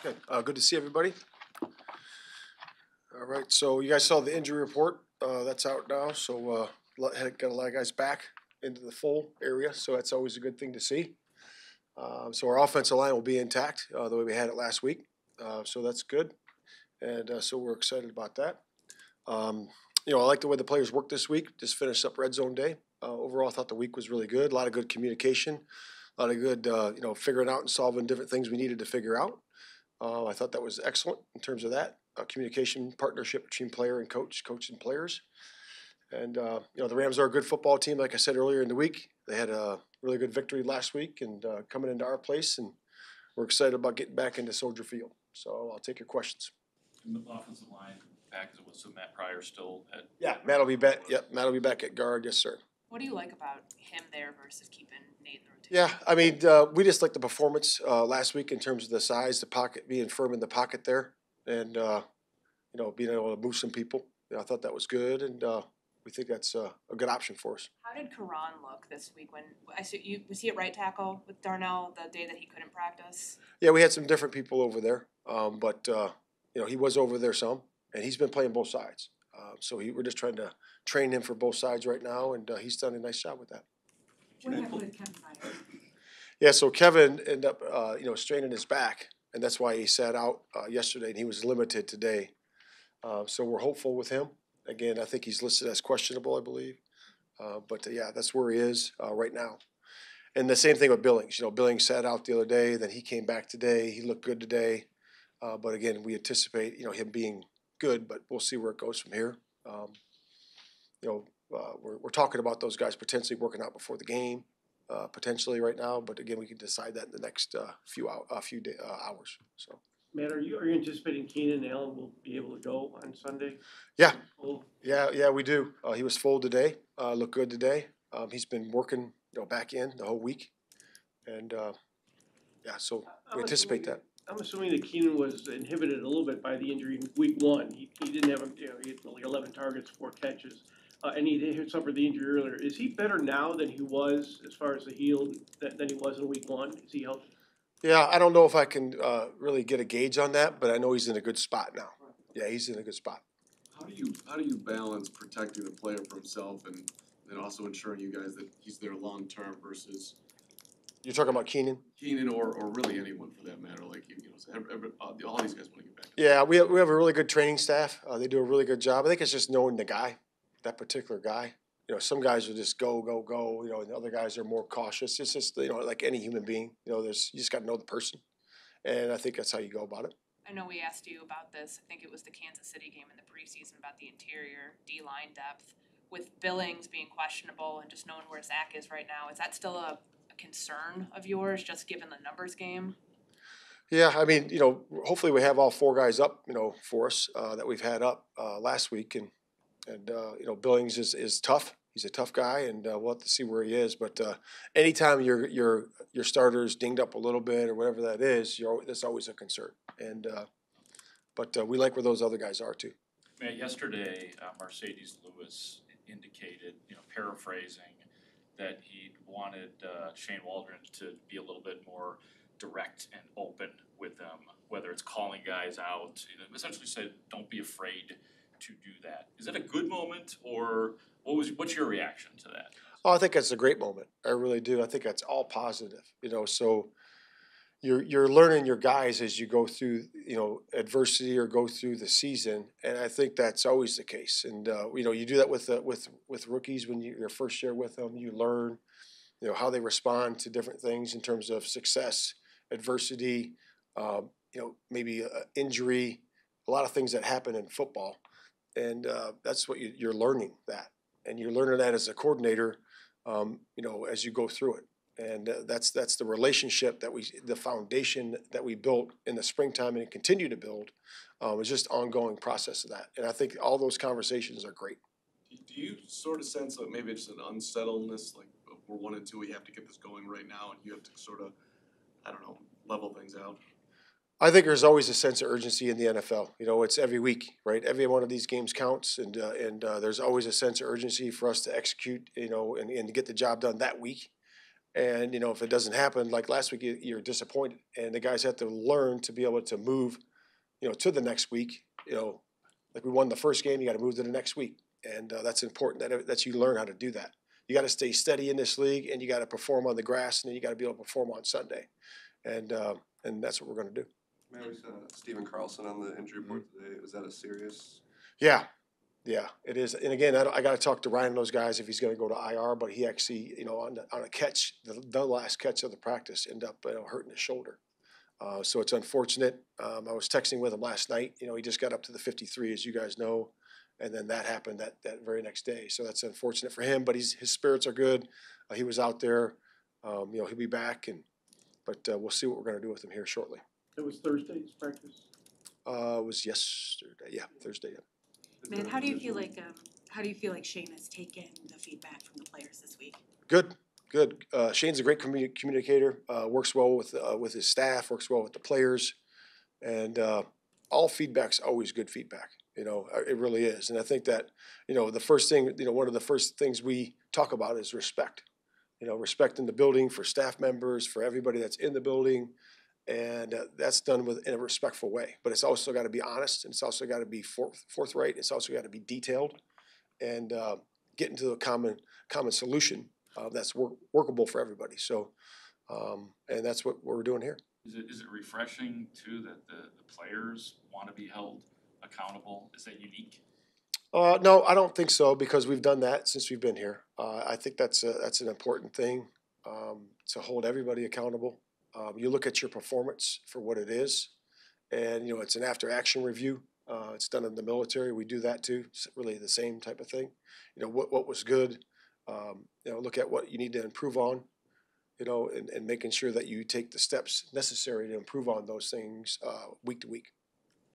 Okay, good to see everybody. All right, so you guys saw the injury report. That's out now. So got a lot of guys back into the full area. So that's always a good thing to see. So our offensive line will be intact the way we had it last week. So that's good, and so we're excited about that. I like the way the players worked this week. Just finished up red zone day. Overall, I thought the week was really good. A lot of good communication, a lot of good, figuring out and solving different things we needed to figure out. I thought that was excellent in terms of that communication partnership between player and coach and players. And the Rams are a good football team. Like I said earlier in the week, they had a really good victory last week and coming into our place, and we're excited about getting back into Soldier Field. So I'll take your questions. And the offensive line back, so Matt Pryor still at? Yeah, Matt will be back. Yep, Matt will be back at guard. Yes, sir. What do you like about him there versus keeping Nate in the rotation? Yeah, I mean, we just like the performance last week in terms of the size, the pocket, being firm in the pocket there, and being able to move some people. I thought that was good, and we think that's a good option for us. How did Karan look this week? When I see you, was he at right tackle with Darnell the day that he couldn't practice? Yeah, we had some different people over there, but he was over there some, and he's been playing both sides. So we're just trying to train him for both sides right now, and he's done a nice job with that. What happened with Kevin Pryor? Yeah, so Kevin ended up, straining his back, and that's why he sat out yesterday, and he was limited today. So we're hopeful with him. Again, I think he's listed as questionable, I believe. But that's where he is right now. And the same thing with Billings. Billings sat out the other day, then he came back today. He looked good today. But again, we anticipate, him being good, but we'll see where it goes from here. We're talking about those guys potentially working out before the game, potentially right now. But again, we can decide that in the next few hours. So. Matt, are you anticipating Keenan and Allen will be able to go on Sunday? Yeah. Yeah, we do. He was full today. Looked good today. He's been working, back in the whole week, and so we anticipate that. I'm assuming that Keenan was inhibited a little bit by the injury in week one. He didn't have he had like 11 targets, 4 catches, and he suffered the injury earlier. Is he better now than he was as far as the heel than he was in week one? Is he healthy? Yeah, I don't know if I can really get a gauge on that, but I know he's in a good spot now. Yeah, he's in a good spot. How do you balance protecting the player for himself and also ensuring you guys that he's there long term versus? You're talking about Keenan? Keenan or really anyone for that matter. Like all these guys want to get back. Yeah, we have a really good training staff. They do a really good job. I think it's just knowing the guy, that particular guy. Some guys will just go, and the other guys are more cautious. It's just, like any human being, you just got to know the person. And I think that's how you go about it. I know we asked you about this. I think it was the Kansas City game in the preseason about the interior D-line depth. With Billings being questionable and just knowing where Zach is right now, is that still a concern of yours, just given the numbers game? Yeah, I mean, hopefully we have all 4 guys up, for us that we've had up last week. And Billings is tough. He's a tough guy, and we'll have to see where he is. But anytime your starter's dinged up a little bit or whatever that is, that's always a concern. And but we like where those other guys are too. Matt, yesterday Mercedes Lewis indicated, paraphrasing, that he wanted Shane Waldron to be a little bit more direct and open with them, whether it's calling guys out. Essentially said, don't be afraid to do that. Is that a good moment, or what's your reaction to that? Oh, I think that's a great moment. I really do. I think that's all positive. So you're learning your guys as you go through adversity or go through the season, and I think that's always the case. And you do that with rookies when your first year with them. You learn how they respond to different things in terms of success, adversity, maybe injury, a lot of things that happen in football. And that's what you're learning that. And you're learning that as a coordinator, as you go through it. And that's the relationship the foundation that we built in the springtime and continue to build is just ongoing process of that. And I think all those conversations are great. Do you sort of sense that maybe it's an unsettledness, like we're 1 and 2, we have to get this going right now, and you have to sort of, level things out? I think there's always a sense of urgency in the NFL. It's every week, right? Every one of these games counts, and there's always a sense of urgency for us to execute, and to get the job done that week. And, if it doesn't happen, like last week, you're disappointed. And the guys have to learn to be able to move, to the next week. Like we won the first game, you got to move to the next week. And that's important that you learn how to do that. You got to stay steady in this league, and you got to perform on the grass, and then you got to be able to perform on Sunday. And that's what we're going to do. Man, we saw Steven Carlson on the injury report today. Was that a serious? Yeah, it is. And again, I got to talk to Ryan and those guys if he's going to go to IR. But he actually, on a catch, the last catch of the practice, ended up hurting his shoulder. So it's unfortunate. I was texting with him last night. He just got up to the 53, as you guys know, and then that happened that very next day. So that's unfortunate for him. But his spirits are good. He was out there. He'll be back, but we'll see what we're going to do with him here shortly. It was Thursday's practice. It was yesterday. Yeah, Thursday. Yeah. Matt, how do you feel like Shane has taken the feedback from the players this week? Good. Shane's a great communicator. Works well with his staff. Works well with the players, and all feedback's always good feedback. It really is. And I think that the first thing, one of the first things we talk about is respect. Respect in the building for staff members, for everybody that's in the building, and that's done in a respectful way. But it's also got to be honest, and it's also got to be forthright. It's also got to be detailed, and get into a common solution that's workable for everybody. So, and that's what we're doing here. Is it refreshing too that the players want to be held accountable? Is that unique? No, I don't think so, because we've done that since we've been here. I think that's an important thing, to hold everybody accountable. You look at your performance for what it is, and it's an after-action review. It's done in the military. We do that too. It's really the same type of thing. What was good. Look at what you need to improve on. And making sure that you take the steps necessary to improve on those things week to week.